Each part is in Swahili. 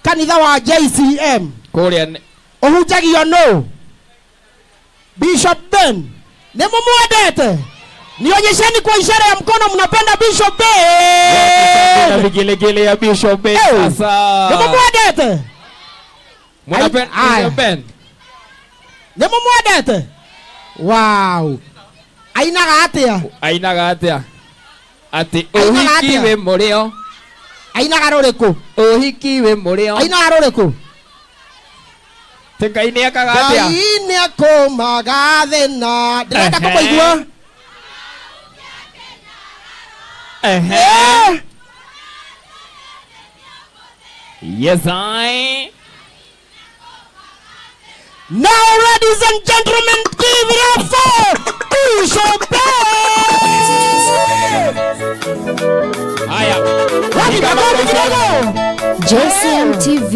kanitha wa JCM kuria uhunjagio no Bishop Ben nimumwendete nionyesheni kwa ishara ya mkono mnapenda Bishop Ben na vigelegele ya Bishop Ben sasa nimumwendete mnapenda Bishop Ben nimumwendete wow ainaga atia ati uhiki we murio ainaga ruriku uhiki we murio ainaga ruriku Teka ini akagatia ini akomaga thina ndirenda kumuigua Yes I now ladies and gentlemen give it up for Bishop Haya JCM TV,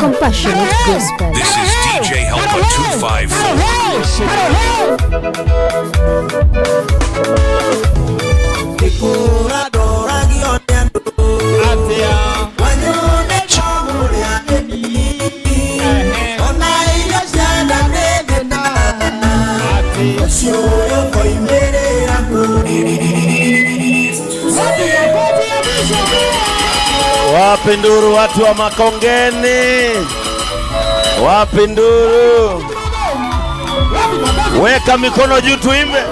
compassionate gospel. This is DJ Helper 255. Wapi nduru watu wa Makongeni? Wapi nduru? Weka mikono juu tuimbe.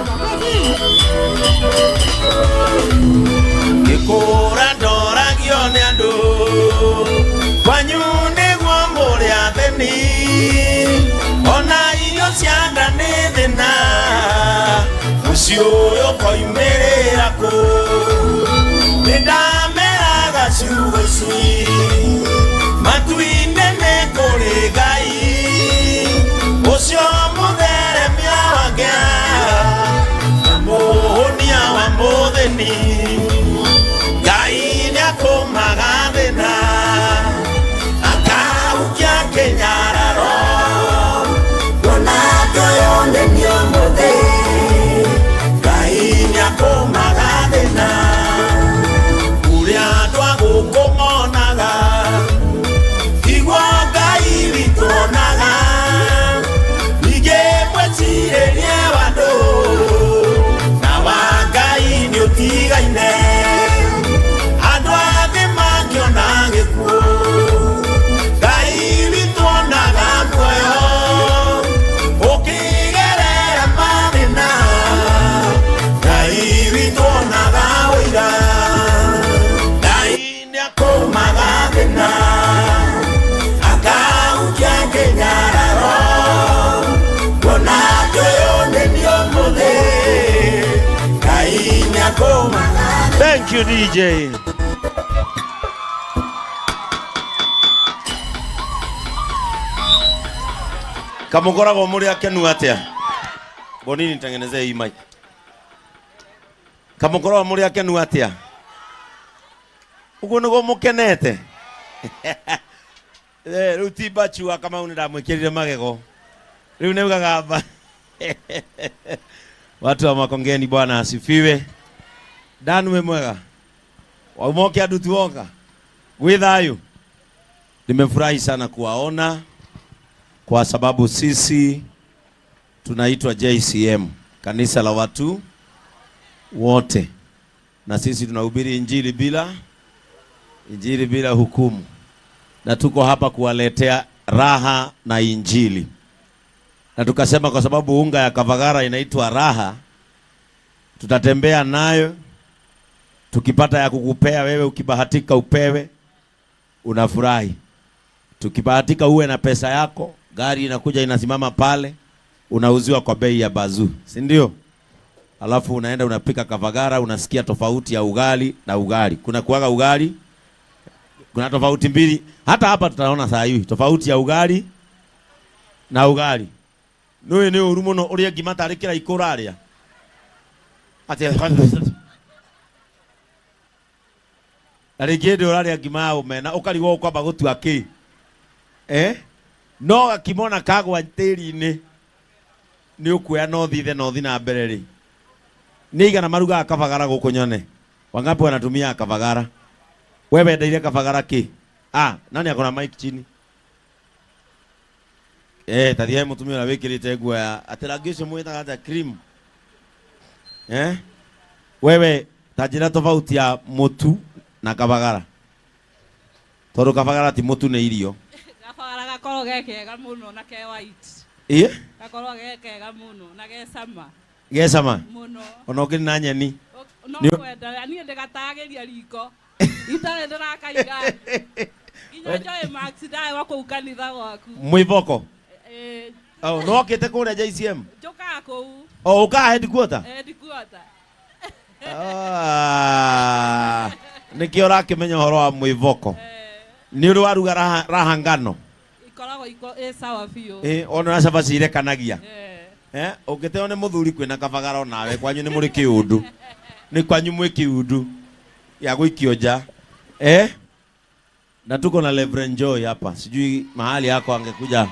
Kikura ndora gione andu Kwanyune gwambore atheni Ona iyo cianda nĩ thĩna Mũciĩ ũyũ koimĩrĩra kũ Nĩndameraga ciugo ici Matu-inĩ nĩ kũrĩ Ngai Ũcio mũtheremia wake Na mũhũnia wa mũthĩni Ngai nĩakũmaga thĩna Akaukia kĩnyararo Wona tũyone nĩ ũmũthĩ Ngai nĩakũmaga thĩna Ũrĩa twagũkũmonaga Igua Ngai witũ onaga Ningĩ mwĩcirĩrie wa andũ Na wa Ngai nĩũtigaine Andũ athĩ mangĩona gĩkuũ Ngai witũ onaga muoyo Ũkĩgerera mathĩna Ngai witũ onaga ũira Ngai nĩakũmaga thĩna Akaukia kĩnyararo Wona tũyone nĩ ũmũthĩ Ngai nĩakũmaga. Thank you DJ. Kamugoragwo muri akenu atia? Bonini tengenezee hii mic. Kamugoragwo muri akenu atia? Uguo niguo mukenete. Riu ti Bachua kama ndamwikirire magego. Riu neugaga ba. Watu wa Makongeni Bwana asifiwe. Danu we mwega. Waumoke andu tuonga. Gwi thayu. Nimefurahi sana kuwaona kwa sababu sisi tunaitwa JCM, kanisa la watu wote. Na sisi tunahubiri injili bila hukumu. Na tuko hapa kuwaletea raha na injili. Na tukasema kwa sababu unga ya Kavagara inaitwa raha, tutatembea nayo. Tukipata ya kukupea wewe, ukibahatika upewe, unafurahi. Tukibahatika uwe na pesa yako, gari inakuja inasimama pale, unauziwa kwa bei ya bazuu, si ndio? Alafu unaenda unapika Kavagara, unasikia tofauti ya ugali na ugali. Kuna kuaga ugali, kuna tofauti mbili. Hata hapa tutaona saa hii tofauti ya ugali na ugali. Noe ni urumuno uria ngimata arikira ikuraria. Ati arigende uraria ngima umena ukarigwo kwamba gutua ki. No akimona kagwa tiri-ini ni ukuya no thithe na mbere ri. Ni igana maruga Kavagara guku nyone. Wangapi wanatumia Kavagara? Wewe ndeire Kavagara ki? Nani akona mic chini? Tathia mutumia na wikirite nguo ya atiragisho mwita hata cream. Wewe tajira tofauti ya mutu na kabagara. Toro kabagara ti mutu ne irio. Kabagara gakoro gekega muno na ke white. Gakoro gekega muno na ge sama. Ge sama. Muno. Ono kini na nyeni. No kwenda ni ndegatageria riko. Itare ndarakaigana. Inya joy max dai wako ukanitha gwaku. Mwivoko. No kete kule JCM. Joka ko. Uka headquarter. Headquarter. Nikio rakimenya horo wa mwivoko. Ni uri waruga raha ngano. Ikoragwo sawa biu. Ona na cabaci irekanagia. Ukite one muthuri kwina kabagara nawe kwanyu ni muri kiundu. Ni kwanyu mwi kiundu ya guikio nja. Na tuko na Reverend Joy hapa. Sijui mahali yako angekuja.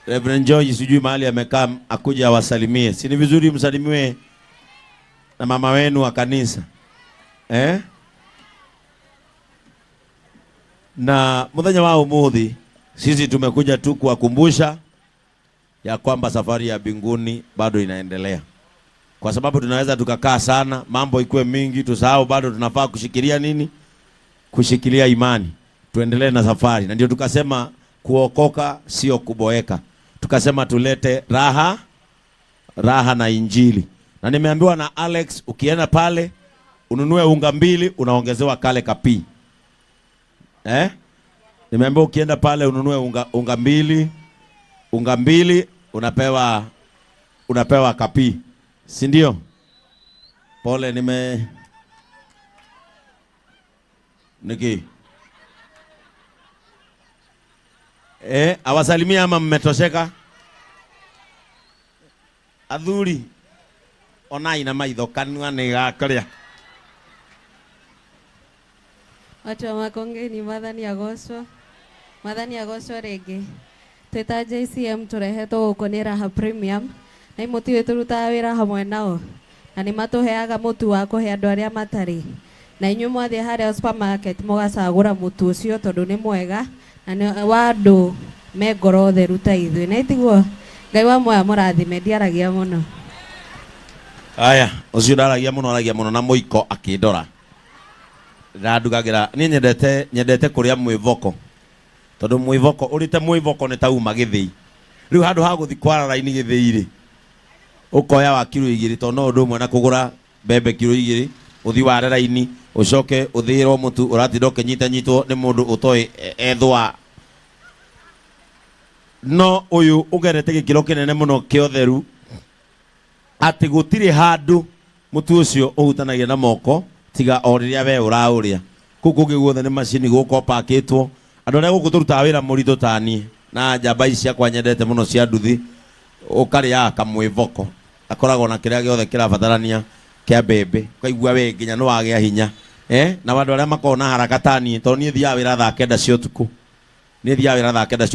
Reverend Joy sijui mahali amekaa akuja awasalimie. Si ni vizuri msalimiwe na mama wenu wa kanisa. Na muthenya wa umuthi sisi tumekuja tu kuwakumbusha ya kwamba safari ya mbinguni bado inaendelea. Kwa sababu tunaweza tukakaa sana, mambo ikuwe mingi, tusahau bado tunafaa kushikilia nini? Kushikilia imani. Tuendelee na safari. Na ndio tukasema kuokoka sio kuboeka. Tukasema tulete raha na injili. Na nimeambiwa na Alex ukienda pale ununue unga 2 unaongezewa kale kapi. Nimeambiwa ukienda pale ununue unga 2 unapewa kapi. Si ndio? Pole Niki. Awasalimia ama mmetosheka? Athuri ona ina maitho kanua ni gakoria. Watu wa Makongeni Mwathani agocwo rĩngĩ. Twĩta JCM tũrehetwo gũkũ nĩ Raha Premium na imũti tũrutaga wĩra hamwe nao na nĩ matũheaga mũtu wa kũhe andũ arĩa matarĩ. Na inyuĩ mwathiĩ harĩa supermarket mũgacagũra mũtu ũcio tondũ nĩ mwega na nĩ wa andũ me ngoro theru ta ithuĩ. Na itiguo Ngai wa moya mũrathime ndiaragia mũno. Aya, ucio ndaragia mũno na mũiko akindora. Ndandugagira ni nyendete kuria mwivoko. Tondu mwivoko urite mwivoko ni tauma githii. Riu handu ha guthi kwara raini githii ri. Ukoya wa kilo 2 tondu no ndu mwe na kugura bebe kilo 2 uthi ware raini ucoke uthirwo mutu uratindoke nyitwo ni mundu utoi ethwa. No uyu ugerete gikiro kinene muno kiotheru ati gutiri handu mutu ucio uhutanagia na moko tiga oriria we urauria kuku giguothe ni machini guko pakitwo andu aria guku turutaga wira murito tani na njamba ici ciakwa nyendete muno cia nduthi ukaria kamwivoko akoragwo na kiria giothe kirabatarania kia bebe ukaigua we nginya no wagia hinya na wandu aria makona haraka tani to nie thia wira thaa 9 cia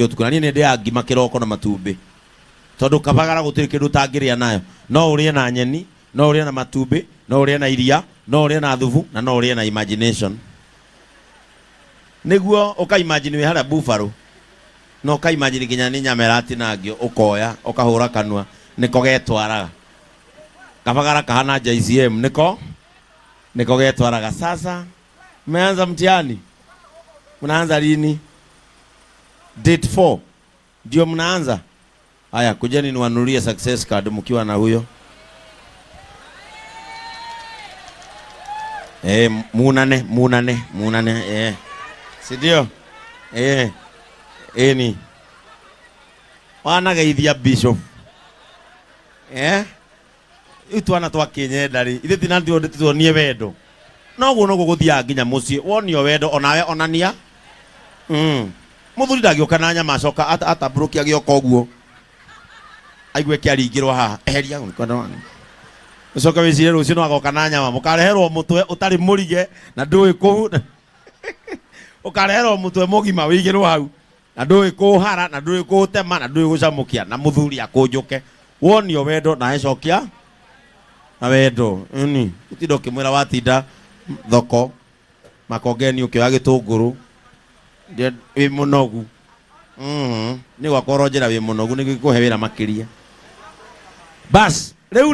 utuku na nie ndi ya ngima kiroko na matumbi tondu kabagara gutiri kindu tangiria nayo no urie na nyeni no urie na matumbi no urie na iria no urie na thubu na no urie na imagination niguo ukaimagine we hara buffalo no ukaimagine ginya ni nyamerati nagio ukoya ukahura kanua niko getwaraga kabagara kahana JCM niko getwaraga. Sasa mmeanza mtihani, mnaanza lini? Date 4 ndio mnaanza. Haya, kujeni niwanunulie success card mkiwa na huyo. Munane. Si ndio? Ni wanageithia bishop. Itu ana twa kinyendari. Ithe tina ndio tuonie wendo. No guthia nginya mucie. Wonio wendo onawe onania. Muthuri ndagioka na nyama coka atabruki agioka uguo. Aigwe kiaringirwo haha. Eheria ngikondo wangu. Ucoka wicire rucio no agoka na nyama mukareherwo mutwe utari murige na ndui ku ukareherwo mutwe mugima wigirwo hau na ndui kuhara na ndui kutema na ndui gucamukia na muthuri akunjuke wonio wendo na ecokia na wendo utindo kimwira watinda thoko Makongeni ukioya gitunguru wĩ mũnogu nĩ gwakorwo njĩra wĩ mũnogu nĩ gũkũhe wĩra makĩria bas rĩu